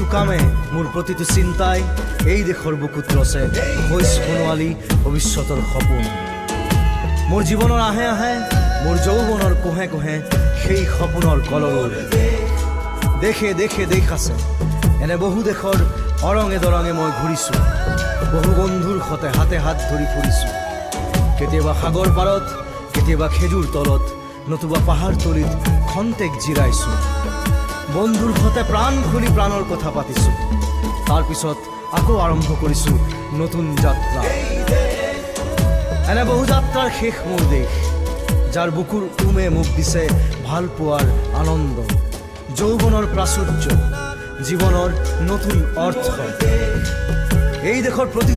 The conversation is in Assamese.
প্ৰতিটো কামে মোৰ প্ৰতিটো চিন্তাই এই দেশৰ বুকুত ৰচে হৈ সোণোৱালী ভৱিষ্যতৰ সপোন। মোৰ জীৱনৰ আহে আহে মোৰ যৌৱনৰ কোহে কোহে সেই সপোনৰ কলৰৱ। দেশে দেশে দেশ আছে, এনে বহু দেশৰ অৰঙে দৰঙে মই ঘূৰিছোঁ। বহু বন্ধুৰ সতে হাতে হাত ধৰি ফুৰিছোঁ। কেতিয়াবা সাগৰ পাৰত, কেতিয়াবা খেজুৰ তলত, নতুবা পাহাৰ তলিত খন্তেক জিৰাইছোঁ। বন্ধুৰ সতে প্ৰাণ খুলি প্ৰাণৰ কথা পাতিছোঁ। তাৰপিছত আকৌ আৰম্ভ কৰিছোঁ নতুন যাত্ৰা। এনে বহু যাত্ৰাৰ শেষ মোৰ দেশ, যাৰ বুকুৰ উমে মোক দিছে ভাল পোৱাৰ আনন্দ, যৌৱনৰ প্ৰাচুৰ্য, জীৱনৰ নতুন অৰ্থ। এই দেশৰ প্ৰতি